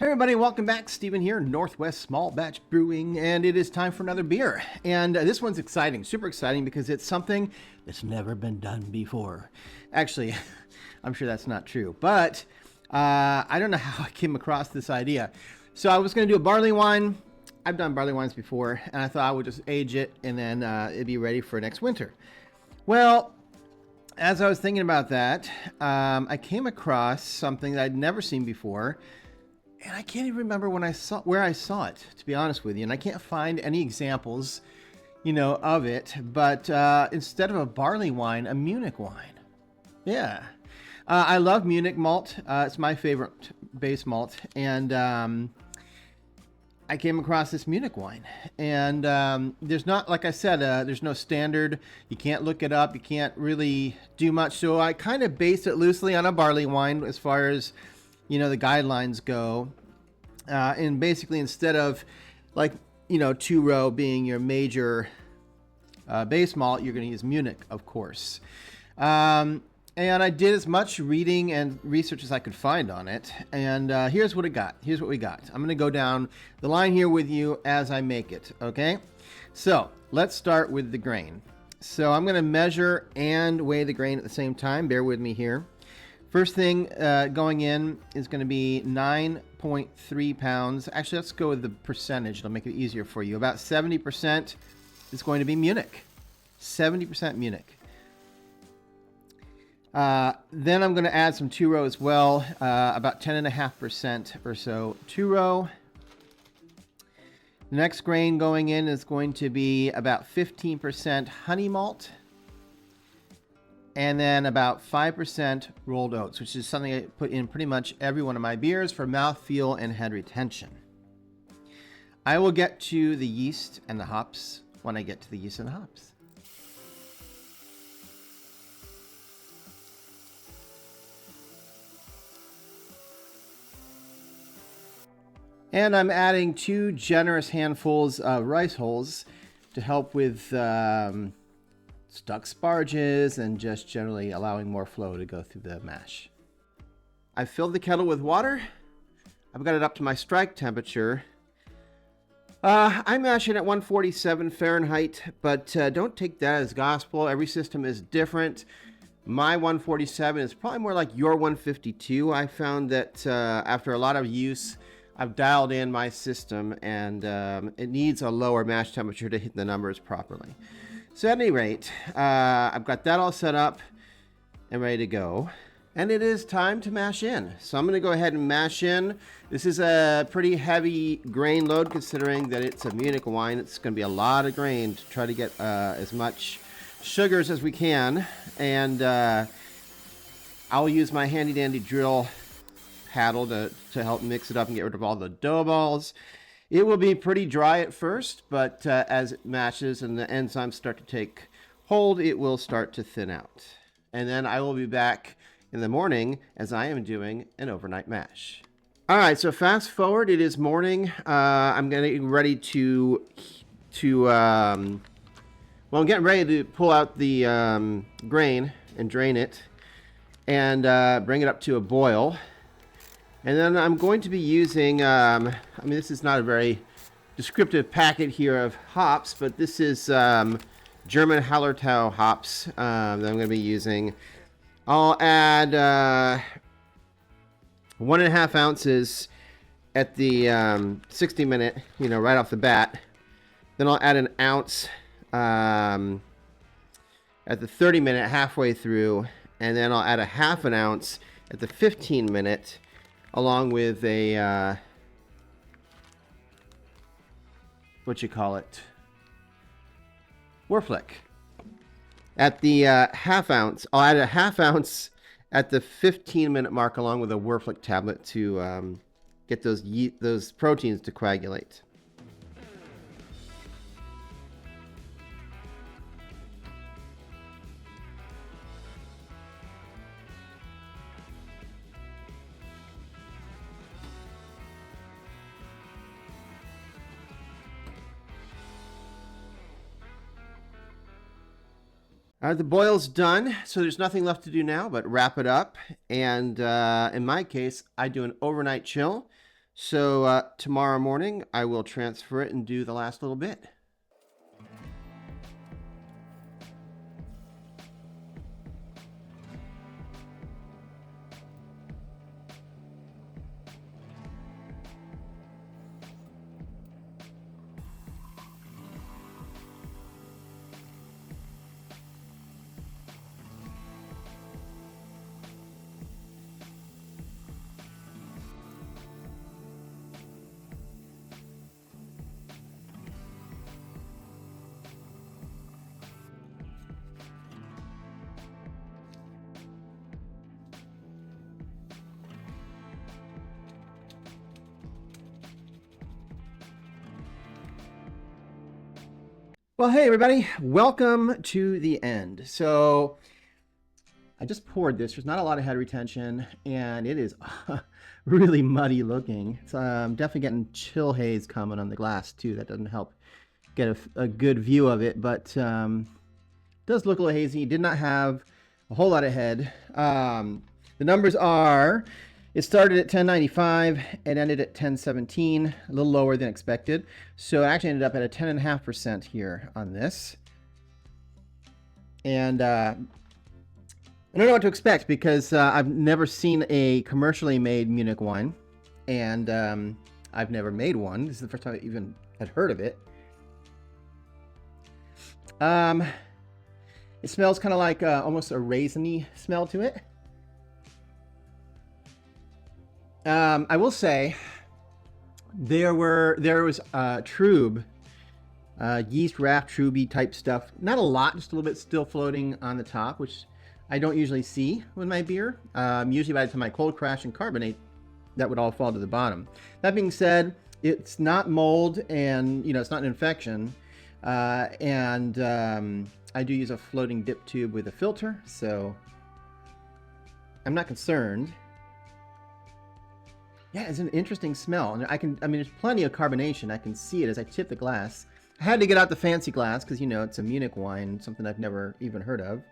Everybody, welcome back. Steven here, Northwest Small Batch Brewing, and it is time for another beer. And this one's exciting, super exciting, because it's something that's never been done before. Actually, I'm sure that's not true, but I don't know how I came across this idea. So I was going to do a barley wine. I've done barley wines before, and I thought I would just age it, and then it'd be ready for next winter. Well, as I was thinking about that, I came across something that I'd never seen before. And I can't even remember where I saw it, to be honest with you. And I can't find any examples, of it. But instead of a barley wine, a Munich wine. Yeah. I love Munich malt. It's my favorite base malt. And I came across this Munich wine. And there's not, like I said, there's no standard. You can't look it up. You can't really do much. So I kind of based it loosely on a barley wine as far as the guidelines go. And basically, instead of two row being your major base malt, you're going to use Munich, of course. And I did as much reading and research as I could find on it. And here's what we got. I'm going to go down the line here with you as I make it. Okay. So let's start with the grain. So I'm going to measure and weigh the grain at the same time. Bear with me here. First thing going in is going to be 9.3 pounds. Actually, let's go with the percentage. It'll make it easier for you. About 70% is going to be Munich. 70% Munich. Then I'm going to add some two-row as well. About 10.5% or so two-row. The next grain going in is going to be about 15% honey malt. And then about 5% rolled oats, which is something I put in pretty much every one of my beers for mouthfeel and head retention. I will get to the yeast and the hops when I get to the yeast and the hops. And I'm adding 2 generous handfuls of rice hulls to help with stuck sparges and just generally allowing more flow to go through the mash. I filled the kettle with water. I've got it up to my strike temperature. I mash it at 147 Fahrenheit, but don't take that as gospel. Every system is different. My 147 is probably more like your 152. I found that after a lot of use, I've dialed in my system, and it needs a lower mash temperature to hit the numbers properly. So at any rate, I've got that all set up and ready to go. And it is time to mash in. So I'm going to go ahead and mash in. This is a pretty heavy grain load considering that it's a Munich wine. It's going to be a lot of grain to try to get as much sugars as we can. And I'll use my handy dandy drill paddle to help mix it up and get rid of all the dough balls. It will be pretty dry at first, but as it mashes and the enzymes start to take hold, it will start to thin out. And then I will be back in the morning as I am doing an overnight mash. All right, so fast forward, it is morning. I'm getting ready I'm getting ready to pull out the grain and drain it and bring it up to a boil. And then I'm going to be using, this is not a very descriptive packet here of hops, but this is German Hallertau hops that I'm going to be using. I'll add 1.5 ounces at the 60-minute, right off the bat. Then I'll add 1 ounce at the 30-minute, halfway through. And then I'll add 1/2 ounce at the 15-minute. Along with a, Werflick. At the 1/2 ounce, I'll add 1/2 ounce at the 15-minute mark along with a Werflick tablet to get those proteins to coagulate. The boil's done, so there's nothing left to do now but wrap it up. And in my case, I do an overnight chill. So tomorrow morning, I will transfer it and do the last little bit. Well, hey everybody, welcome to the end. So I just poured this. There's not a lot of head retention, and it is really muddy looking. It's definitely getting chill haze coming on the glass too. That doesn't help get a good view of it, but it does look a little hazy. Did not have a whole lot of head. The numbers are, it started at 1095 and ended at 1017, a little lower than expected. So it actually ended up at a 10.5% here on this. And I don't know what to expect because I've never seen a commercially made Munich wine, and I've never made one. This is the first time I even had heard of it. It smells kind of like almost a raisiny smell to it. I will say there was trube, yeast raft trubey type stuff. Not a lot, just a little bit still floating on the top, which I don't usually see with my beer. Usually by the time I cold crash and carbonate, that would all fall to the bottom. That being said, it's not mold, and it's not an infection. I do use a floating dip tube with a filter, so I'm not concerned. Yeah, it's an interesting smell, and I mean, there's plenty of carbonation. I can see it as I tip the glass. I had to get out the fancy glass because, it's a Munich wine, something I've never even heard of.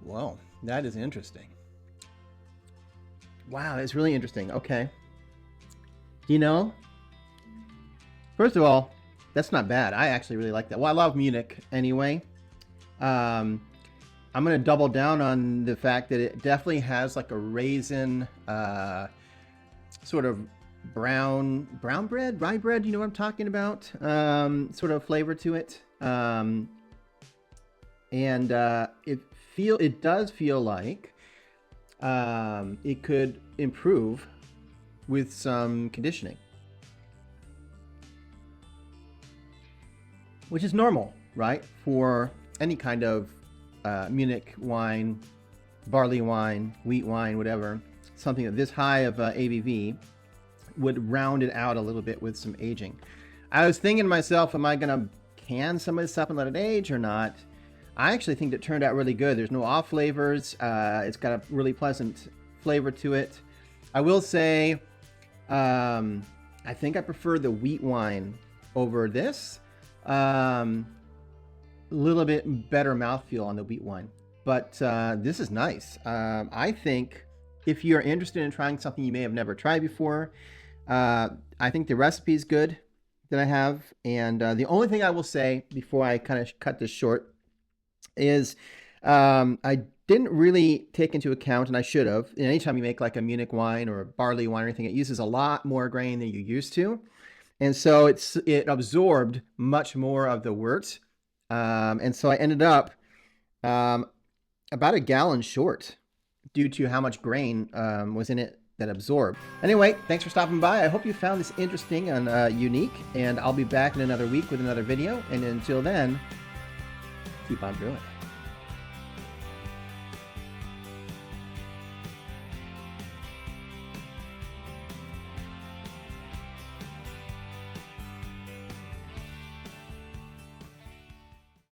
Whoa, that is interesting. Wow, that's really interesting. Okay. First of all, that's not bad. I actually really like that. Well, I love Munich anyway. I'm going to double down on the fact that it definitely has like a raisin, sort of brown bread, rye bread, you know what I'm talking about? Sort of flavor to it. It does feel like it could improve with some conditioning, which is normal, right? For any kind of Munich wine, barley wine, wheat wine, whatever, something of this high of ABV would round it out a little bit with some aging. I was thinking to myself, am I going to can some of this up and let it age or not? I actually think it turned out really good. There's no off flavors. It's got a really pleasant flavor to it. I will say, I think I prefer the wheat wine over this. A little bit better mouthfeel on the wheat wine, but this is nice. I think if you're interested in trying something you may have never tried before, I think the recipe is good that I have. And the only thing I will say before I kind of cut this short is I didn't really take into account, and I should have, and anytime you make like a Munich wine or a barley wine or anything, it uses a lot more grain than you used to. And so it absorbed much more of the wort. And so I ended up about a gallon short due to how much grain was in it that absorbed. Anyway, thanks for stopping by. I hope you found this interesting and unique, and I'll be back in another week with another video. And until then, keep on brewing.